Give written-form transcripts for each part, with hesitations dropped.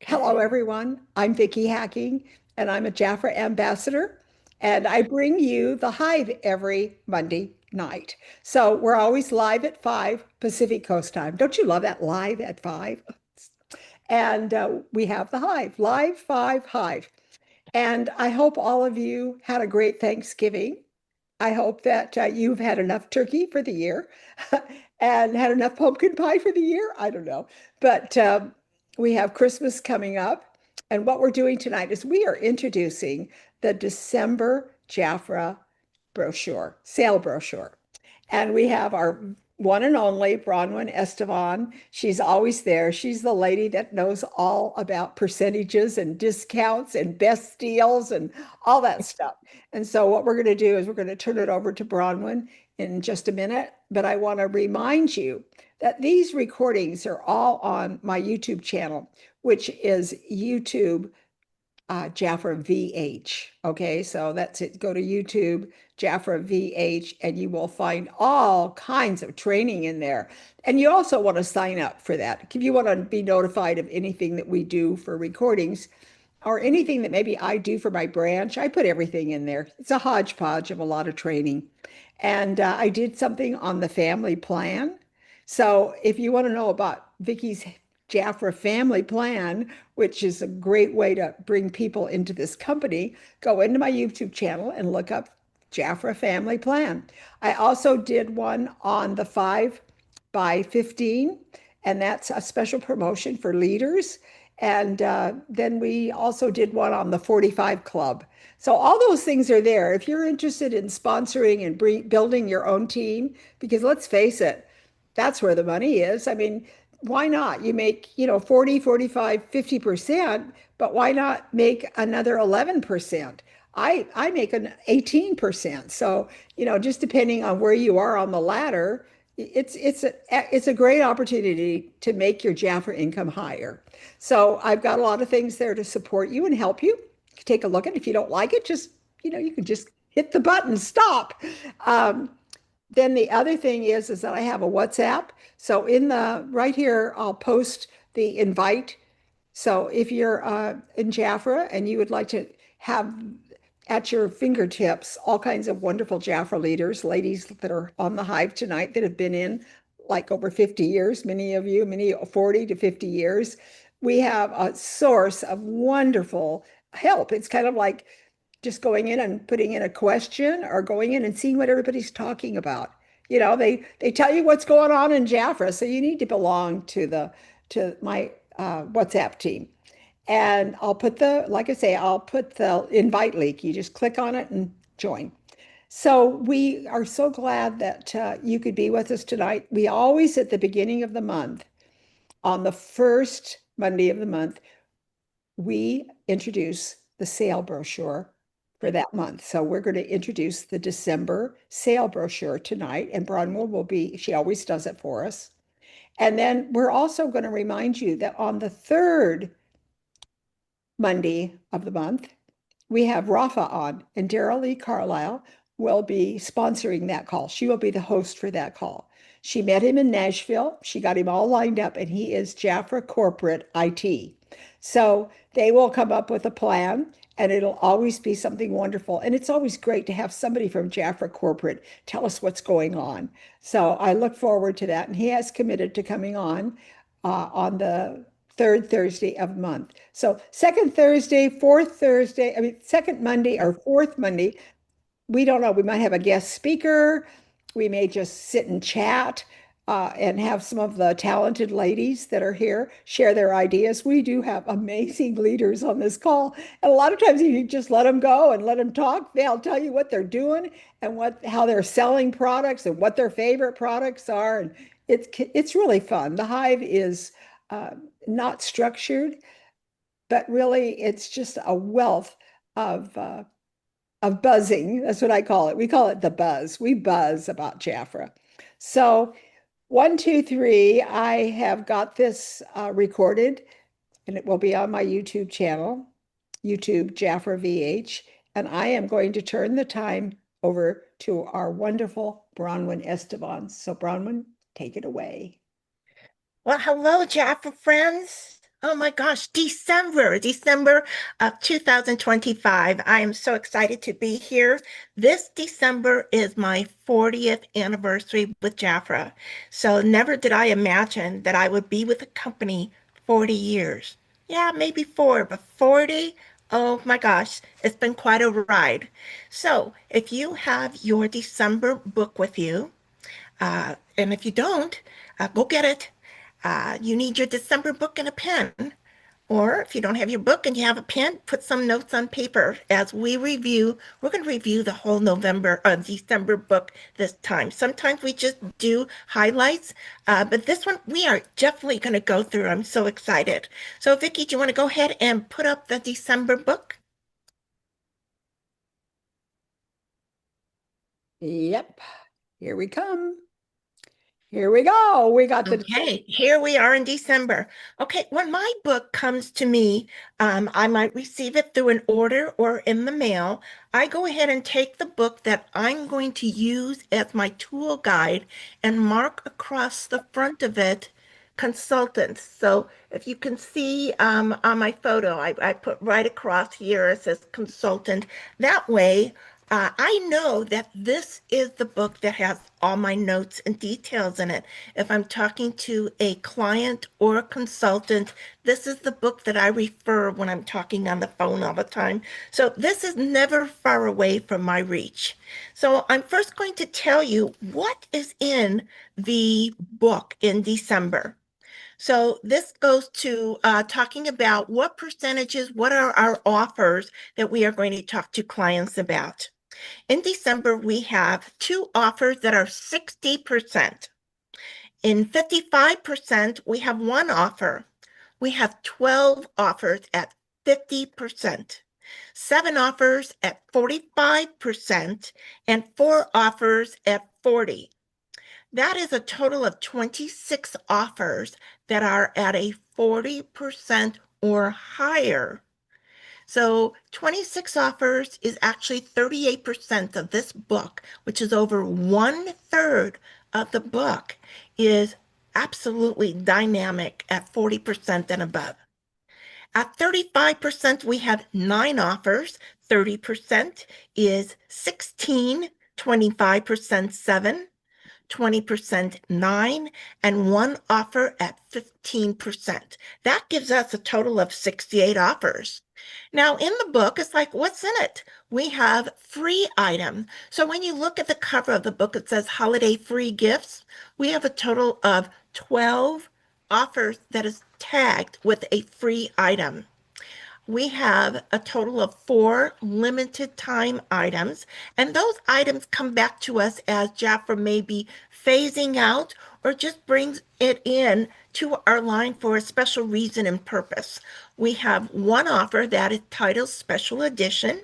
Hello, Okay. everyone. I'm Vicky Hacking, and I'm a Jafra ambassador. And I bring you the Hive every Monday night. So we're always live at 5 Pacific Coast time. Don't you love that live at 5? And we have the Hive, live 5 Hive. And I hope all of you had a great Thanksgiving. I hope that you've had enough turkey for the year and had enough pumpkin pie for the year. I don't know. But we have Christmas coming up. And what we're doing tonight is we are introducing the December Jafra brochure, sale brochure. And we have our one and only Bronwyn Estevan. She's always there. She's the lady that knows all about percentages and discounts and best deals and all that stuff. And so what we're going to do is we're going to turn it over to Bronwyn in just a minute. But I want to remind you that these recordings are all on my YouTube channel, which is YouTube Jafra VH. Okay, so that's it. Go to YouTube, Jafra VH, and you will find all kinds of training in there. And you also want to sign up for that. If you want to be notified of anything that we do for recordings or anything that maybe I do for my branch, I put everything in there. It's a hodgepodge of a lot of training. And I did something on the family plan. So if you want to know about Vicky's Jafra family plan, which is a great way to bring people into this company, go into my YouTube channel and look up Jafra family plan. I also did one on the 5 by 15, and that's a special promotion for leaders. And then we also did one on the 45 Club. So all those things are there. If you're interested in sponsoring and building your own team, because let's face it, that's where the money is. I mean, why not? You make, 40, 45, 50%, but why not make another 11%? I make an 18%. So, just depending on where you are on the ladder, it's a great opportunity to make your Jafra income higher. So I've got a lot of things there to support you and help you. Take a look at it. If you don't like it, just, you can just hit the button, stop. Um, then the other thing is that I have a WhatsApp. So in the right here, I'll post the invite. So if you're in Jafra and you would like to have at your fingertips all kinds of wonderful Jafra leaders, ladies that are on the Hive tonight that have been in like over 50 years, many of you, many 40 to 50 years, we have a source of wonderful help. It's kind of like just going in and putting in a question or going in and seeing what everybody's talking about. They tell you what's going on in Jafra, so you need to belong to my WhatsApp team. And like I say, I'll put the invite link. You just click on it and join. So we are so glad that you could be with us tonight. We always, at the beginning of the month, on the first Monday of the month, we introduce the sale brochure for that month. So we're going to introduce the December sale brochure tonight, and Bronwyn she always does it for us. And then we're also going to remind you that on the third Monday of the month, we have Rafa on, and Daryl Lee Carlisle will be sponsoring that call. She will be the host for that call. She met him in Nashville. She got him all lined up, and he is Jafra Corporate IT. So they will come up with a plan, and it'll always be something wonderful. And it's always great to have somebody from Jafra Corporate tell us what's going on. So I look forward to that. And he has committed to coming on the third Thursday of the month. So second Thursday, fourth Thursday, I mean, second Monday or fourth Monday, we don't know. We might have a guest speaker. We may just sit and chat and have some of the talented ladies that are here share their ideas. We do have amazing leaders on this call. And a lot of times, if you just let them go and let them talk, they'll tell you what they're doing and how they're selling products and what their favorite products are. And it's really fun. The Hive is uh, not structured, but really it's just a wealth of uh, of buzzing. That's what I call it. We call it the buzz. We buzz about Jafra. So, one, two, three, I have got this recorded and it will be on my YouTube channel, YouTube Jafra VH. And I am going to turn the time over to our wonderful Bronwyn Esteban. So, Bronwyn, take it away. Well, hello, Jaffa friends. Oh my gosh, December of 2025. I am so excited to be here. This December is my 40th anniversary with Jafra. So never did I imagine that I would be with the company 40 years. Yeah, maybe four, but 40? Oh my gosh, it's been quite a ride. So if you have your December book with you, and if you don't, go get it. You need your December book and a pen. Or if you don't have your book and you have a pen, put some notes on paper as we review. We're going to review the whole December book this time. Sometimes we just do highlights, but this one we are definitely going to go through. I'm so excited. So, Vicki, do you want to go ahead and put up the December book? Yep. Here we come. Here we go. We got the Okay, here we are in December. Okay, when my book comes to me, I might receive it through an order or in the mail. I go ahead and take the book that I'm going to use as my tool guide and mark across the front of it consultants. So if you can see on my photo, I put right across here, it says consultant. That way, I know that this is the book that has all my notes and details in it. If I'm talking to a client or a consultant, this is the book that I refer when I'm talking on the phone all the time. So this is never far away from my reach. So I'm first going to tell you what is in the book in December. So this goes to talking about what percentages, what are our offers that we are going to talk to clients about. In December, we have two offers that are 60%. In 55%, we have one offer. We have 12 offers at 50%, seven offers at 45%, and four offers at 40. That is a total of 26 offers that are at a 40% or higher. So 26 offers is actually 38% of this book, which is over one third of the book, is absolutely dynamic at 40% and above. At 35%, we have nine offers. 30% is 16, 25% seven, 20% nine, and one offer at 15%. That gives us a total of 68 offers. Now, in the book, it's like, what's in it? We have free items. So when you look at the cover of the book, it says holiday free gifts. We have a total of 12 offers that is tagged with a free item. We have a total of four limited time items, and those items come back to us as Jafra may be phasing out or just brings it in to our line for a special reason and purpose. We have one offer that is titled Special Edition.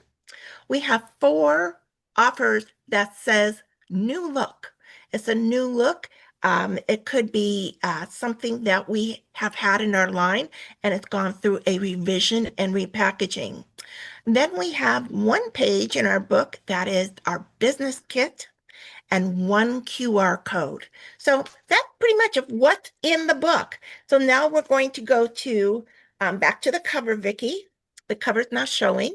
We have four offers that says new look. It's a new look. It could be something that we have had in our line and it's gone through a revision and repackaging. Then we have one page in our book that is our business kit and one QR code. So that's pretty much of what's in the book. So now we're going to go to back to the cover, Vicki. The cover's not showing.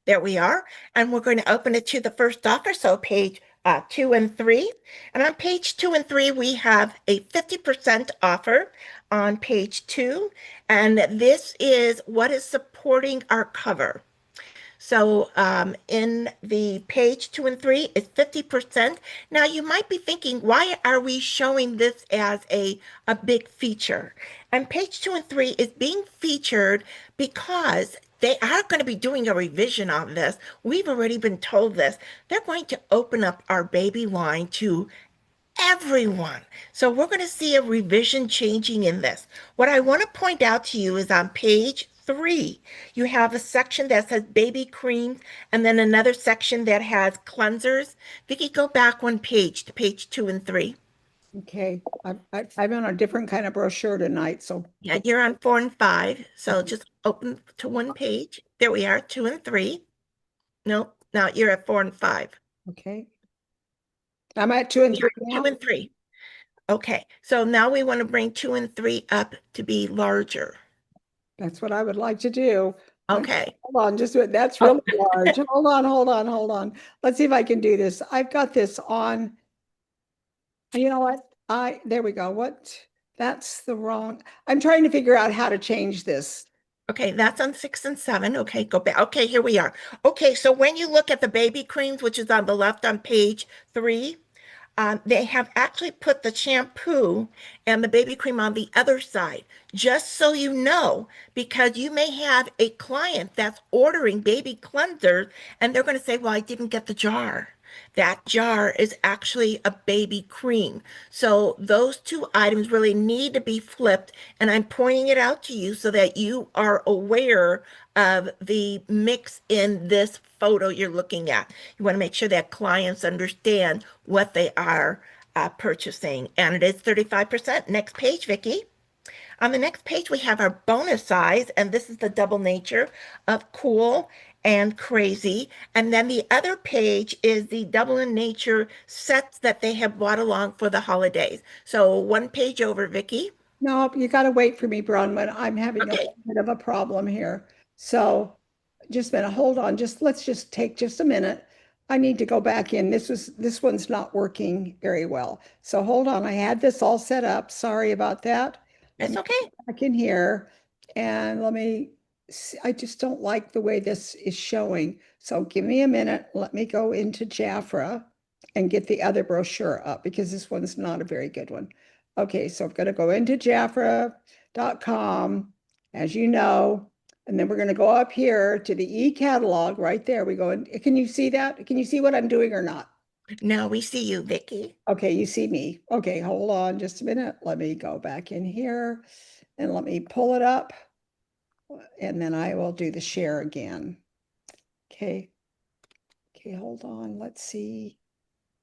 There we are. And we're going to open it to the first offer. So page 2 and 3. And on page 2 and 3, we have a 50% offer on page 2. And this is what is supporting our cover. So in the page 2 and 3, it's 50%. Now you might be thinking, why are we showing this as a big feature? And page 2 and 3 is being featured because they are going to be doing a revision on this. We've already been told this. They're going to open up our baby line to everyone. So we're going to see a revision changing in this. What I want to point out to you is on page 3, you have a section that says baby cream and then another section that has cleansers. Vicki, go back one page to page 2 and 3. okay. I'm on a different kind of brochure tonight, so Yeah, you're on 4 and 5. So okay. just open to one page. There we are, 2 and 3. Nope, now you're at 4 and 5. Okay. I'm at two and Yeah, three two now. and three. Okay, so now we want to bring 2 and 3 up to be larger. That's what I would like to do. But Okay. hold on, just a minute. That's Oh, really large. Hold on, hold on, hold on. Let's see if I can do this. I've got this on. You know what? There we go. What? That's the wrong. I'm trying to figure out how to change this. okay, that's on 6 and 7. Okay, go back. Okay, here we are. Okay, so when you look at the baby creams, which is on the left on page 3, they have actually put the shampoo and the baby cream on the other side, just so you know, because you may have a client that's ordering baby cleansers and they're going to say, well, I didn't get the jar. That jar is actually a baby cream. So those two items really need to be flipped. And I'm pointing it out to you so that you are aware of the mix in this photo you're looking at. You want to make sure that clients understand what they are purchasing. And it is 35%. Next page, Vicki. On the next page, we have our bonus size, and this is the double nature of cool and crazy. And then the other page is the double in nature sets that they have brought along for the holidays. So one page over, Vicki. No, you got to wait for me, Bronwyn. I'm having a Okay, little bit of a problem here. So just a minute. Hold on. Let's just take just a minute. I need to go back in. This one's not working very well. So hold on. I had this all set up. Sorry about that. Let that's me okay. go back in here and let me see. I just don't like the way this is showing. So give me a minute. Let me go into Jafra and get the other brochure up because this one's not a very good one. Okay, so I'm going to go into Jafra.com, as you know, and then we're going to go up here to the e-catalog right there. We go in. Can you see that? Can you see what I'm doing or not? Now we see you, Vicki. Okay, you see me. Okay, hold on just a minute. Let me go back in here and let me pull it up and then I will do the share again. Okay. Okay, hold on. Let's see.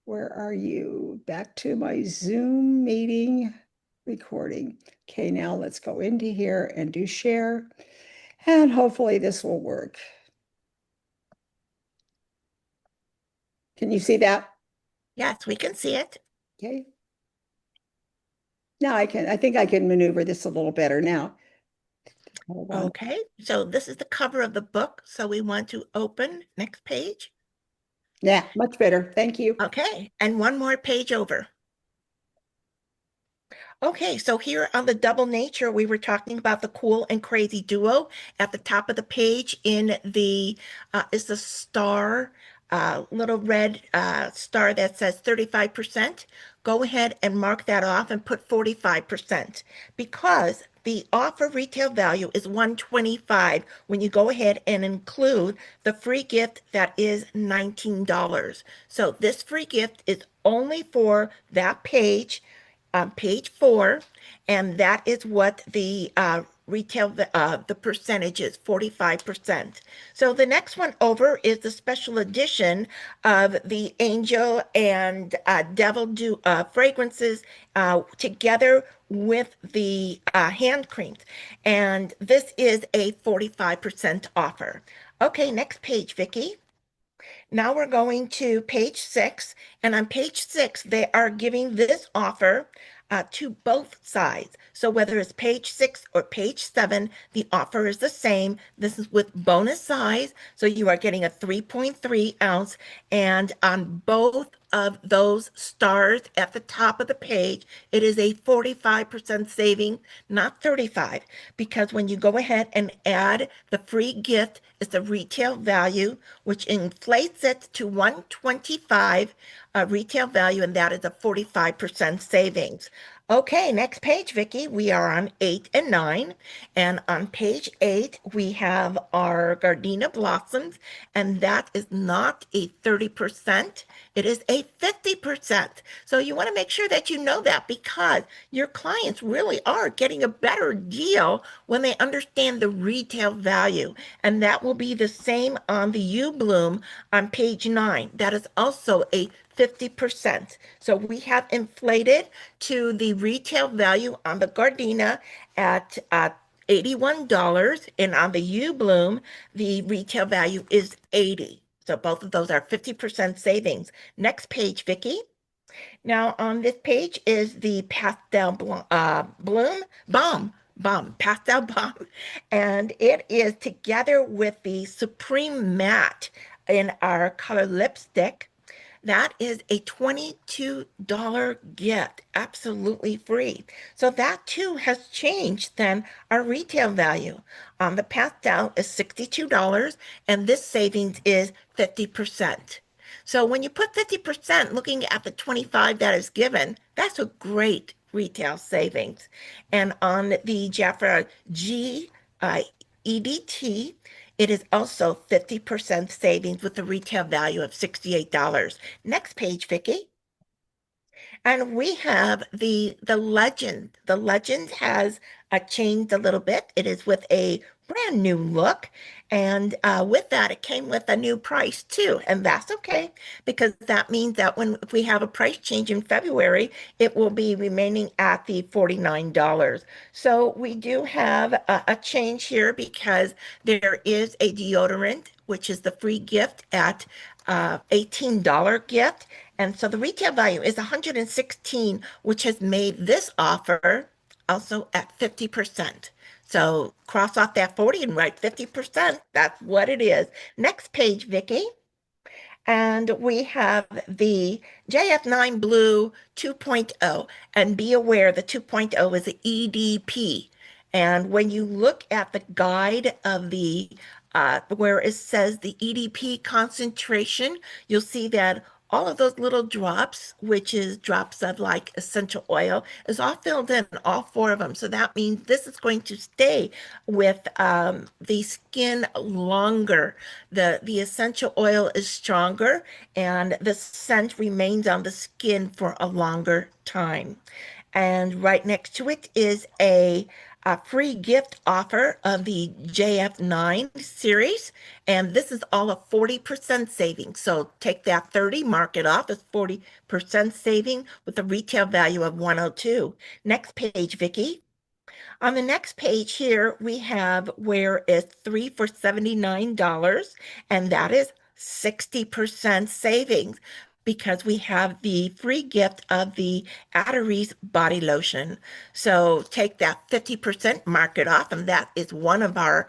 Where are you? Back to my Zoom meeting recording. Okay, now let's go into here and do share. And hopefully this will work. Can you see that? Yes, we can see it. Okay. Now I think I can maneuver this a little better now. Hold on. Okay, so this is the cover of the book. So we want to open next page. Yeah, much better. Thank you. Okay, and one more page over. Okay, so here on the double nature, we were talking about the cool and crazy duo. At the top of the page in the is the star, little red star that says 35%. Go ahead and mark that off and put 45% because the offer retail value is 125 when you go ahead and include the free gift that is $19. So this free gift is only for that page on page 4, and that is what the the percentage is 45%. So the next one over is the special edition of the Angel and Devil Do fragrances together with the hand creams, and this is a 45% offer. Okay, next page, Vicki. Now we're going to page 6, and on page 6, they are giving this offer to both sides. So whether it's page 6 or page 7, the offer is the same. This is with bonus size, so you are getting a 3.3 ounce, and on both of those stars at the top of the page, it is a 45% saving, not 35, because when you go ahead and add the free gift, it's the retail value, which inflates it to 125 retail value, and that is a 45% savings. Okay, next page, Vicki. We are on 8 and 9. And on page 8, we have our Gardenia Blossoms, and that is not a 30%. It is a 50%. So you want to make sure that you know that because your clients really are getting a better deal when they understand the retail value. And that will be the same on the U Bloom on page 9. That is also a 50%. So we have inflated to the retail value on the Gardenia at $81, and on the U Bloom, the retail value is 80. So both of those are 50% savings. Next page, Vicki. Now on this page is the pastel bloom bomb Balm, Pastel Balm. And it is together with the Supreme Matte in our color lipstick. That is a $22 gift, absolutely free. So that too has changed than our retail value. The pastel is $62 and this savings is 50%. So when you put 50%, looking at the 25 that is given, that's a great retail savings. And on the Jafra G EDT, it is also 50% savings with a retail value of $68. Next page, Vicki. And we have the legend. The legend has changed a little bit. It is with a brand new look. And with that, it came with a new price too. And that's okay because that means that when if we have a price change in February, it will be remaining at the $49. So we do have a change here because there is a deodorant, which is the free gift at $18 gift. And so the retail value is 116, which has made this offer also at 50%. So cross off that 40 and write 50%. That's what it is. Next page, Vicki. And we have the JF9 Blue 2.0. And be aware the 2.0 is the EDP. And when you look at the guide of the where it says the EDP concentration, you'll see that all of those little drops, which is drops of like essential oil, is all filled in, all four of them. So that means this is going to stay with the skin longer. The essential oil is stronger and the scent remains on the skin for a longer time. And right next to it is a free gift offer of the JF9 series. And this is all a 40% saving. So take that 30, mark it off as 40% saving with a retail value of 102. Next page, Vicki. On the next page here, we have where it's three for $79, and that is 60% savings because we have the free gift of the Atterese body lotion. So take that 50%, mark it off, and that is one of our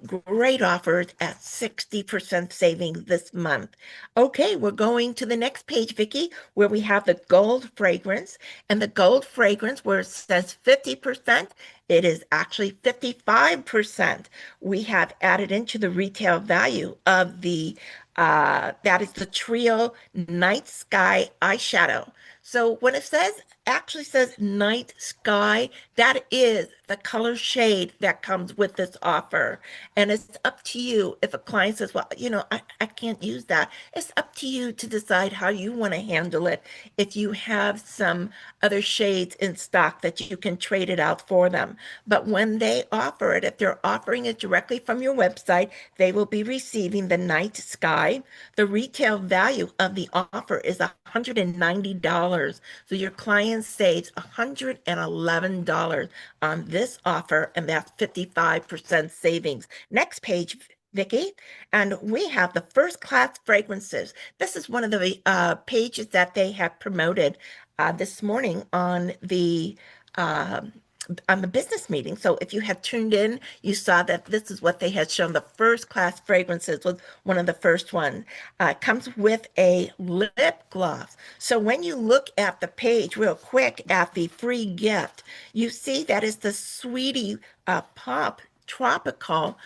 great offers at 60% savings this month. Okay, we're going to the next page, Vicki, where we have the gold fragrance. And the gold fragrance, where it says 50%, it is actually 55%. We have added into the retail value of the that is the Trio Night Sky eyeshadow. So when it says actually says night sky, that is the color shade that comes with this offer. And it's up to you if a client says, well, I can't use that. It's up to you to decide how you want to handle it. If you have some other shades in stock that you can trade it out for them. But when they offer it, if they're offering it directly from your website, they will be receiving the night sky. The retail value of the offer is $190. So your client saves $111 on this offer, and that's 55% savings. Next page, Vicki, and we have the first class fragrances. This is one of the pages that they have promoted this morning on the business meeting. So if you had tuned in, you saw that this is what they had shown. The first class fragrances was one of the first ones. It comes with a lip gloss. So when you look at the page real quick at the free gift, you see that it's the Sweetie Pop Tropical.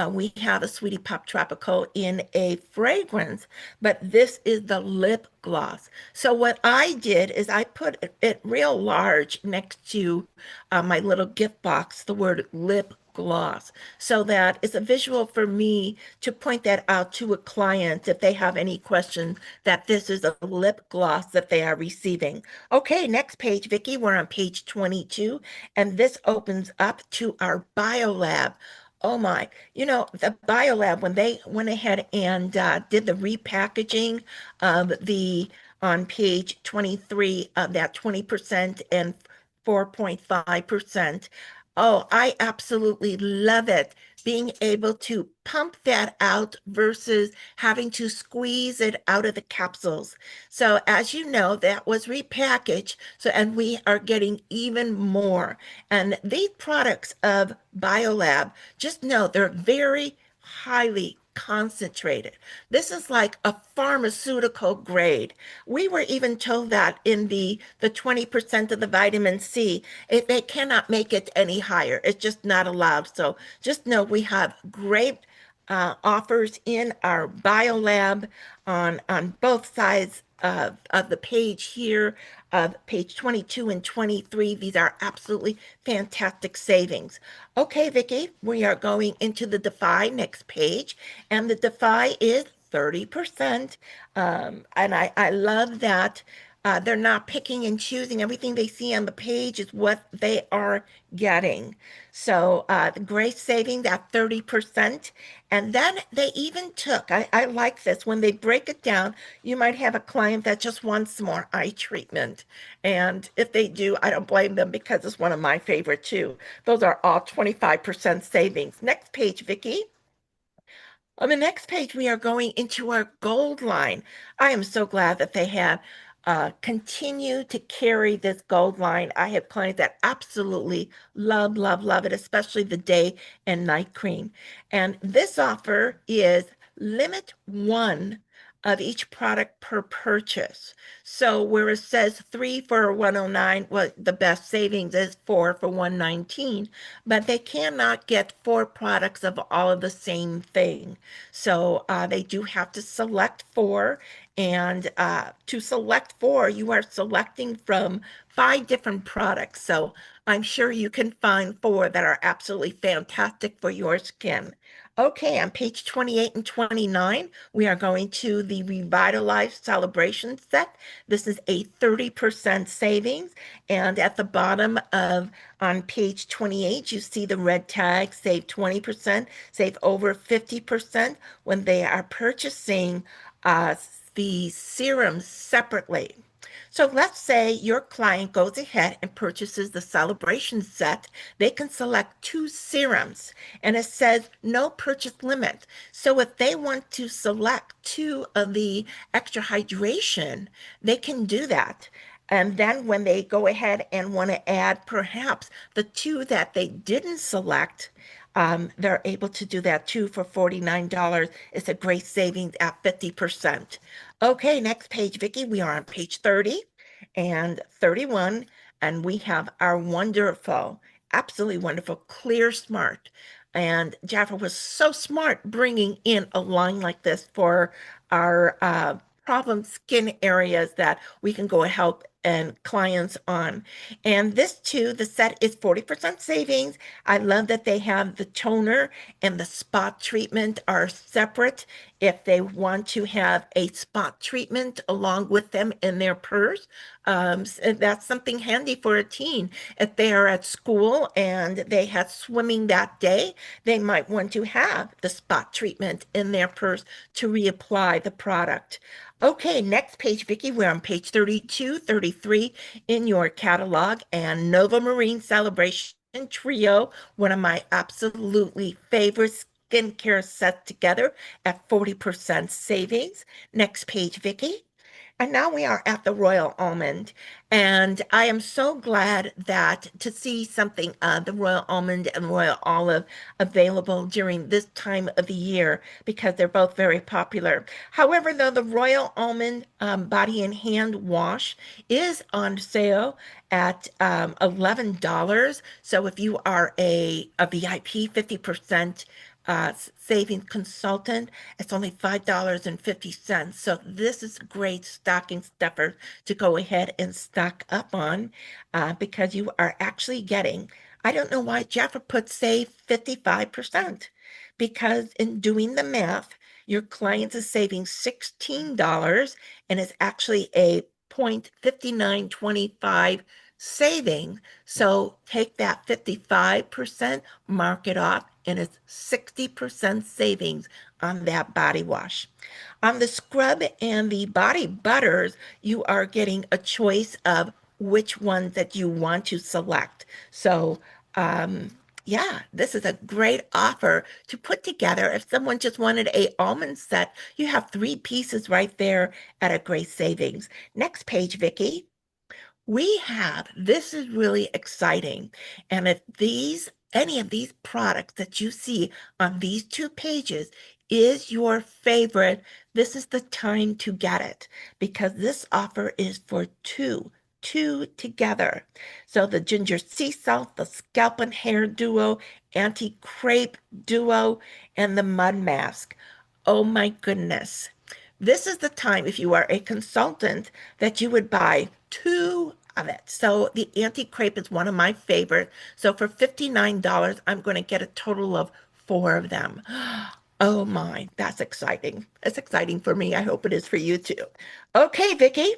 We have a Sweetie Pop Tropical in a fragrance, but this is the lip gloss. So what I did is I put it real large next to my little gift box, the word lip gloss, so that it's a visual for me to point that out to a client if they have any questions that this is a lip gloss that they are receiving. Okay, next page, Vicki. We're on page 22, and this opens up to our biolab. Oh my, the biolab, when they went ahead and did the repackaging of the on page 23 of that 20% and 4.5%. Oh, I absolutely love it. being able to pump that out versus having to squeeze it out of the capsules. So as you know, that was repackaged. So, and we are getting even more. And these products of BioLab, just know they're very highly concentrated. This is like a pharmaceutical grade. We were even told that in the 20% of the vitamin C, they cannot make it any higher. It's just not allowed. So just know we have great offers in our BioLab on both sides of the page here, of page 22 and 23. These are absolutely fantastic savings. Okay, Vicki, we are going into the Defy next page, and the Defy is 30%. And I love that they're not picking and choosing. Everything they see on the page is what they are getting. So the Grace saving that 30%. And then they even took, I like this, when they break it down, you might have a client that just wants some more eye treatment. And if they do, I don't blame them because it's one of my favorite too. Those are all 25% savings. Next page, Vicki. On the next page, we are going into our gold line. I am so glad that they have continued to carry this gold line. I have clients that absolutely love, love, love it, especially the day and night cream. And this offer is limit one of each product per purchase. So where it says three for 109, well, the best savings is four for 119, but they cannot get four products of all of the same thing. So they do have to select four. And to select four, you are selecting from five different products. So I'm sure you can find four that are absolutely fantastic for your skin. Okay, on page 28 and 29, we are going to the Revitalized Celebration Set. This is a 30% savings. And at the bottom of on page 28, you see the red tag, save 20%, save over 50% when they are purchasing uh, the serums separately. So let's say your client goes ahead and purchases the celebration set. They can select two serums and it says no purchase limit. So if they want to select two of the extra hydration, they can do that. And then when they go ahead and want to add perhaps the two that they didn't select, they're able to do that too for $49. It's a great savings at 50%. Okay, next page, Vicki. We are on page 30 and 31, and we have our wonderful, absolutely wonderful Clear Smart. And Jafra was so smart bringing in a line like this for our problem skin areas that we can go and help and clients on. And this too, the set is 40% savings. I love that they have the toner and the spot treatment are separate if they want to have a spot treatment along with them in their purse. That's something handy for a teen. If they are at school and they had swimming that day, they might want to have the spot treatment in their purse to reapply the product. Okay, next page, Vicki. We're on page 32, 33 in your catalog, and Nova Marine Celebration Trio, one of my absolutely favorite skincare sets together at 40% savings. Next page, Vicki. And now we are at the Royal Almond. And I am so glad that to see something, the Royal Almond and Royal Olive available during this time of the year because they're both very popular. However, though, the Royal Almond Body and Hand Wash is on sale at $11. So if you are a VIP, 50% savings consultant, it's only $5.50. So this is great stocking stuffer to go ahead and stock up on because you are actually getting, I don't know why Jafra put save 55% because in doing the math, your client is saving $16 and it's actually a 0.5925 saving. So take that 55%, mark it off, and it's 60% savings on that body wash. On the scrub and the body butters, you are getting a choice of which ones that you want to select. So, Yeah, this is a great offer to put together. If someone just wanted a almond set, you have three pieces right there at a great savings. Next page, Vicky. We have, this is really exciting. And if any of these products that you see on these two pages is your favorite, this is the time to get it because this offer is for two together. So the ginger sea salt, the scalp and hair duo, anti-crepe duo, and the mud mask. Oh my goodness. This is the time, if you are a consultant, that you would buy two of it. So the anti-crepe is one of my favorites. So for $59, I'm going to get a total of four of them. Oh my, that's exciting. It's exciting for me. I hope it is for you too. Okay, Vicky.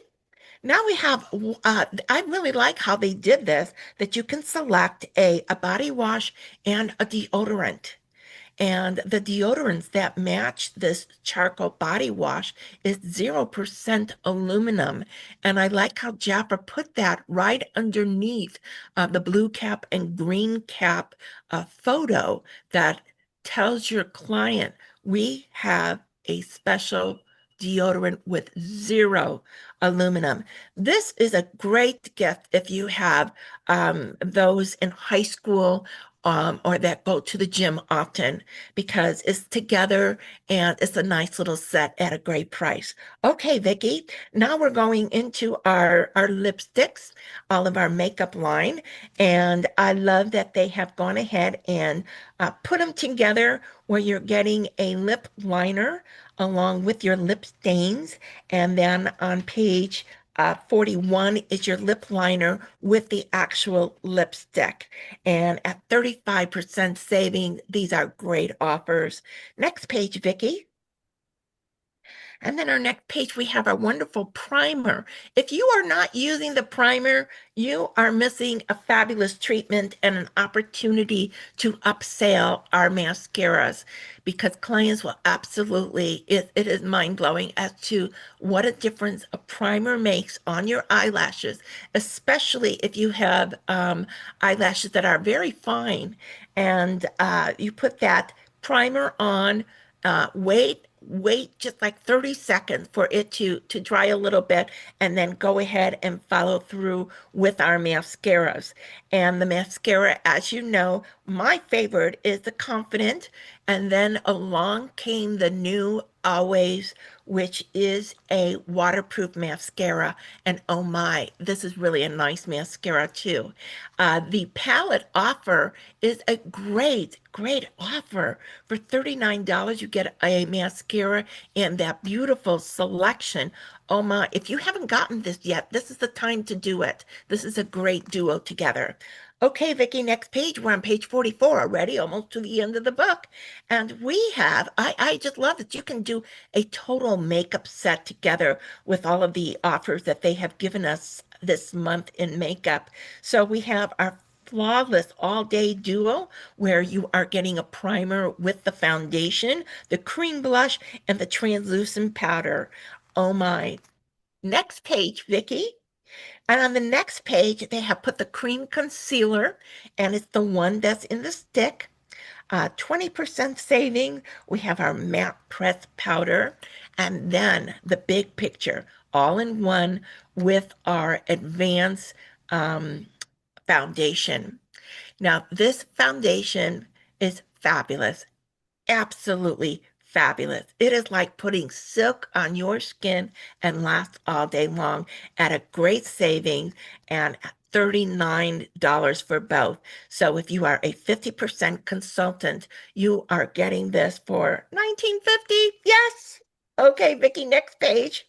Now we have, I really like how they did this, that you can select a body wash and a deodorant. And the deodorants that match this charcoal body wash is 0% aluminum. And I like how Jafra put that right underneath the blue cap and green cap photo that tells your client we have a special deodorant with zero aluminum. This is a great gift if you have those in high school or that go to the gym often because it's together and it's a nice little set at a great price. Okay, Vicky, now we're going into our lipsticks, all of our makeup line, and I love that they have gone ahead and put them together where you're getting a lip liner along with your lip stains, and then on page 41 is your lip liner with the actual lipstick. And at 35% saving, these are great offers. Next page, Vicky. And then our next page, we have our wonderful primer. If you are not using the primer, you are missing a fabulous treatment and an opportunity to upsell our mascaras because clients will absolutely, it is mind blowing as to what a difference a primer makes on your eyelashes, especially if you have eyelashes that are very fine and you put that primer on, wait just like 30 seconds for it to dry a little bit and then go ahead and follow through with our mascaras. And the mascara, as you know, my favorite is the Confident, and then along came the new Always, which is a waterproof mascara. And oh my, this is really a nice mascara too. The palette offer is a great offer. For $39, you get a mascara and that beautiful selection. Oh my, if you haven't gotten this yet, this is the time to do it. This is a great duo together. Okay, Vicky, next page. We're on page 44 already, almost to the end of the book. And we have, I just love that you can do a total makeup set together with all of the offers that they have given us this month in makeup. So we have our flawless all-day duo where you are getting a primer with the foundation, the cream blush, and the translucent powder. Oh my. Next page, Vicky. And on the next page, they have put the cream concealer, and it's the one that's in the stick. 20% saving. We have our matte press powder, and then the big picture, all in one with our advanced foundation. Now, this foundation is fabulous, absolutely fabulous. It is like putting silk on your skin and lasts all day long at a great savings and $39 for both. So if you are a 50% consultant, you are getting this for $19.50. Yes. Okay, Vicky, next page.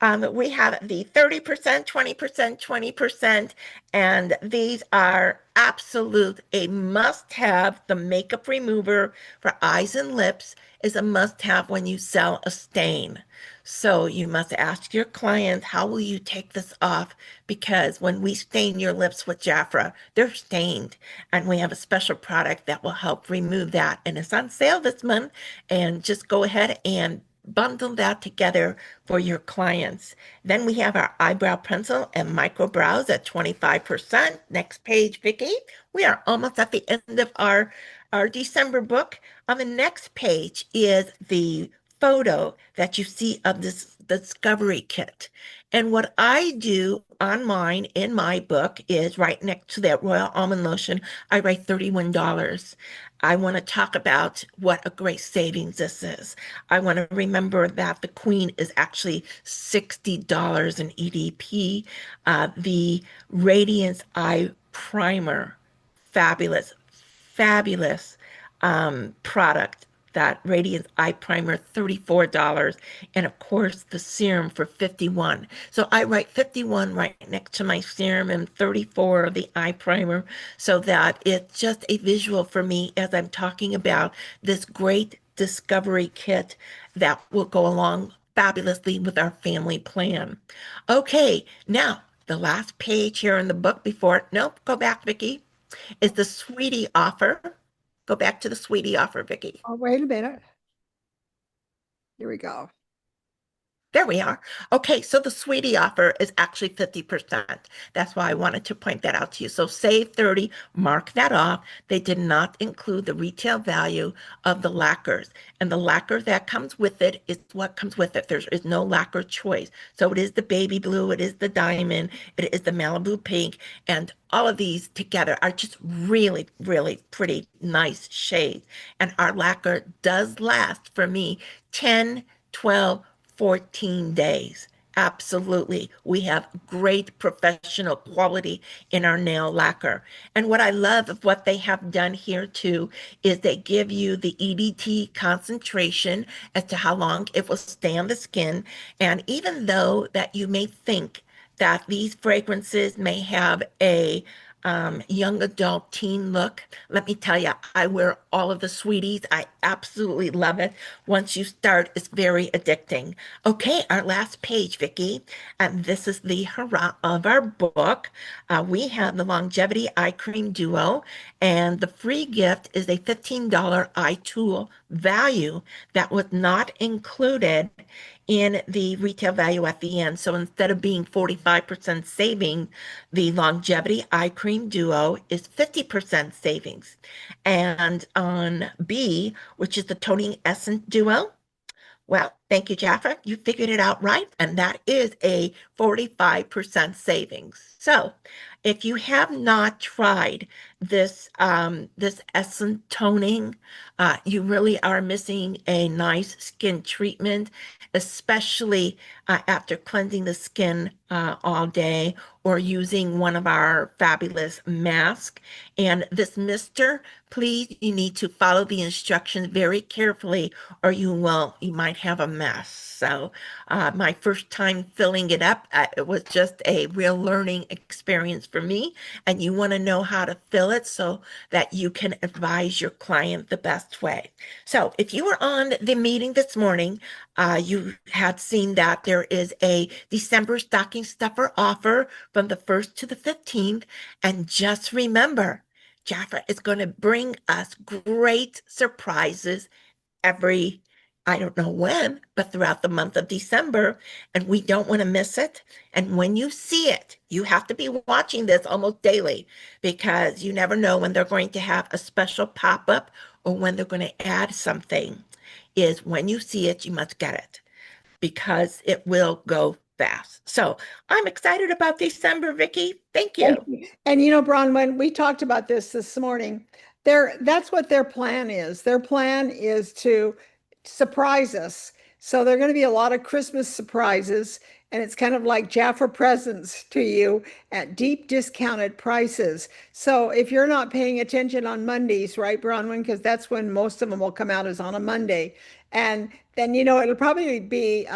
We have the 30%, 20%, 20%, and these are absolute a must-have. The makeup remover for eyes and lips is a must-have when you sell a stain. So you must ask your client, how will you take this off? Because when we stain your lips with Jafra, they're stained. And we have a special product that will help remove that. And it's on sale this month. And just go ahead and bundle that together for your clients. Then we have our eyebrow pencil and micro brows at 25%. Next page, Vicki. We are almost at the end of our December book. On the next page is the photo that you see of this discovery kit. And what I do on mine in my book is right next to that Royal Almond Lotion, I write $31. I want to talk about what a great savings this is. I want to remember that the Queen is actually $60 in EDP. The Radiance Eye Primer, fabulous, fabulous product. That Radiance Eye Primer, $34. And of course, the serum for 51. So I write 51 right next to my serum and 34 of the eye primer so that it's just a visual for me as I'm talking about this great discovery kit that will go along fabulously with our family plan. Okay, now the last page here in the book before, nope, go back, Vicki, is the sweetie offer. Go back to the sweetie offer, Vicki. Oh, wait a minute. Here we go. There we are. Okay, so the sweetie offer is actually 50%. That's why I wanted to point that out to you. So save 30, mark that off. They did not include the retail value of the lacquers. And the lacquer that comes with it is what comes with it. There is no lacquer choice. So it is the baby blue, it is the diamond, it is the Malibu pink, and all of these together are just really, really pretty nice shades. And our lacquer does last for me 10, 12, 14 days. Absolutely. We have great professional quality in our nail lacquer. And what I love of what they have done here too is they give you the EDT concentration as to how long it will stay on the skin. And even though that you may think that these fragrances may have a young adult teen look. Let me tell you, I wear all of the sweeties. I absolutely love it. Once you start, it's very addicting. Okay, our last page, Vicki, and this is the hurrah of our book. We have the Longevity Eye Cream Duo, and the free gift is a $15 eye tool value that was not included in the retail value at the end. So instead of being 45% saving, the Longevity Eye Cream Duo is 50% savings. And on B, which is the Toning Essence Duo, well, thank you, Jafra. You figured it out right, and that is a 45% savings. So, if you have not tried this essence toning, you really are missing a nice skin treatment, especially after cleansing the skin all day or using one of our fabulous masks. And this mister, please, you need to follow the instructions very carefully or you might have a mess. So my first time filling it up, it was just a real learning experience for me. And you want to know how to fill it so that you can advise your client the best way. So if you were on the meeting this morning, you had seen that there is a December stocking stuffer offer from the 1st to the 15th. And just remember, Jaffa is going to bring us great surprises every, I don't know when, but throughout the month of December, and we don't want to miss it. And when you see it, you have to be watching this almost daily because you never know when they're going to have a special pop-up or when they're going to add something. Is when you see it, you must get it because it will go fast. So I'm excited about December, Vicki. Thank Thank you. you. And Bronwyn, we talked about this morning. That's what their plan is. Their plan is to surprise us. So there are going to be a lot of Christmas surprises, and it's kind of like Jaffa presents to you at deep discounted prices. So if you're not paying attention on Mondays, right, Bronwyn, because that's when most of them will come out is on a Monday, and then it'll probably be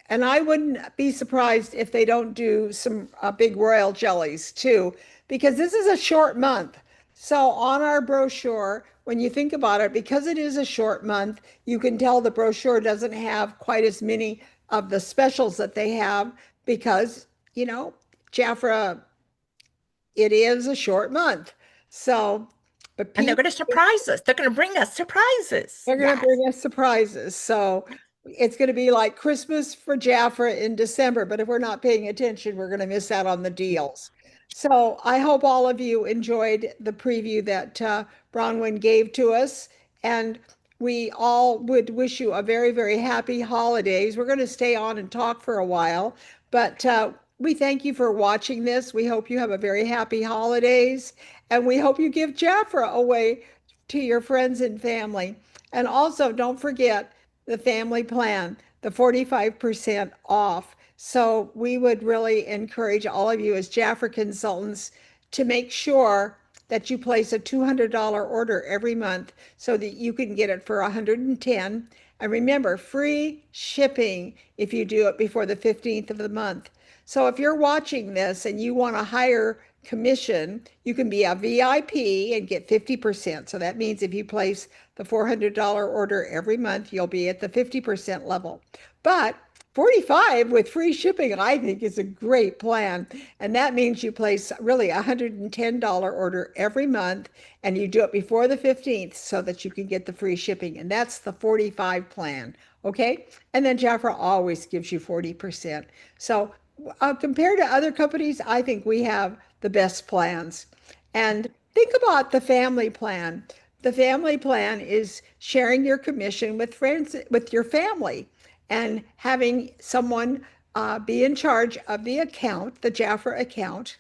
and I wouldn't be surprised if they don't do some big royal jellies too, because this is a short month. So on our brochure, when you think about it, because it is a short month, you can tell the brochure doesn't have quite as many of the specials that they have because, Jafra, it is a short month. So, but And they're people, going to surprise us. They're going to bring us surprises. they're going to Yes. bring us surprises. So, It's going to be like Christmas for Jafra in December, but if we're not paying attention, we're going to miss out on the deals. So I hope all of you enjoyed the preview that Bronwyn gave to us, and we all would wish you a very, very happy holidays. We're going to stay on and talk for a while, but we thank you for watching this. We hope you have a very happy holidays, and we hope you give Jafra away to your friends and family. And also, don't forget the family plan, the 45% off. So we would really encourage all of you as Jafra consultants to make sure that you place a $200 order every month so that you can get it for 110. And remember, free shipping if you do it before the 15th of the month. So if you're watching this and you want a higher commission, you can be a VIP and get 50%. So that means if you place the $400 order every month, you'll be at the 50% level. But 45 with free shipping, I think, is a great plan. And that means you place really a $110 order every month and you do it before the 15th so that you can get the free shipping. And that's the 45 plan. Okay. And then Jafra always gives you 40%. So compared to other companies, I think we have the best plans. And think about the family plan. The family plan is sharing your commission with friends, with your family, and having someone be in charge of the account, the Jafra account.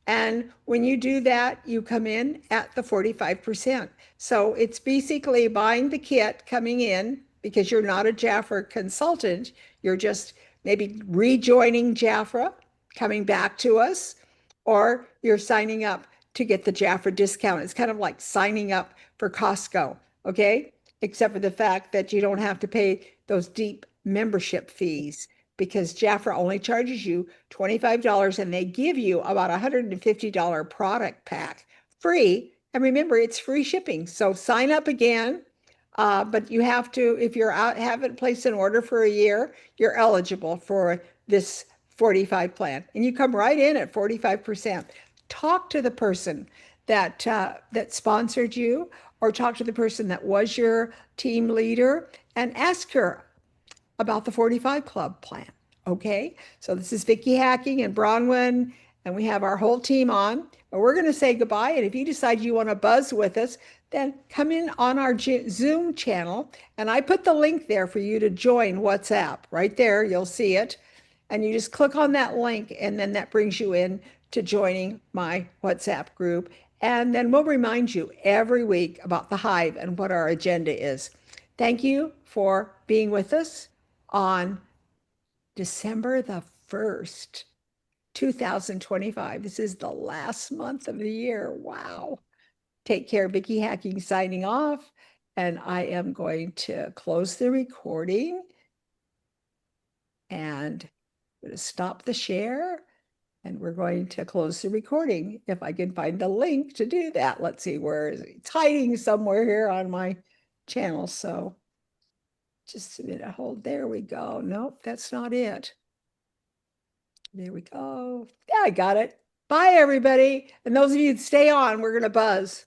And when you do that, you come in at the 45%. So it's basically buying the kit, coming in because you're not a Jafra consultant. You're just maybe rejoining Jafra, coming back to us, or you're signing up to get the Jafra discount. It's kind of like signing up for Costco, okay? Except for the fact that you don't have to pay those deep membership fees because Jafra only charges you $25 and they give you about $150 product pack free. And remember, it's free shipping. So sign up again. But you have to, if you're out, haven't placed an order for a year, you're eligible for this 45 plan. And you come right in at 45%. Talk to the person that sponsored you, or talk to the person that was your team leader and ask her about the 45 Club plan. Okay, so this is Vicky Hacking and Bronwyn, and we have our whole team on. But we're going to say goodbye. And if you decide you want to buzz with us, then come in on our Zoom channel. And I put the link there for you to join WhatsApp. Right there, you'll see it. And you just click on that link, and then that brings you in to joining my WhatsApp group. And then we'll remind you every week about the Hive and what our agenda is. Thank you for being with us on December the 1st, 2025. This is the last month of the year. Wow. Take care. Vicky Hacking signing off. And I am going to close the recording and I'm going to stop the share. And we're going to close the recording if I can find the link to do that. Let's see, where is it? It's hiding somewhere here on my channel. So just a minute, hold. There we go. Nope, that's not it. There we go. Yeah, I got it. Bye, everybody. And those of you that stay on, we're going to buzz.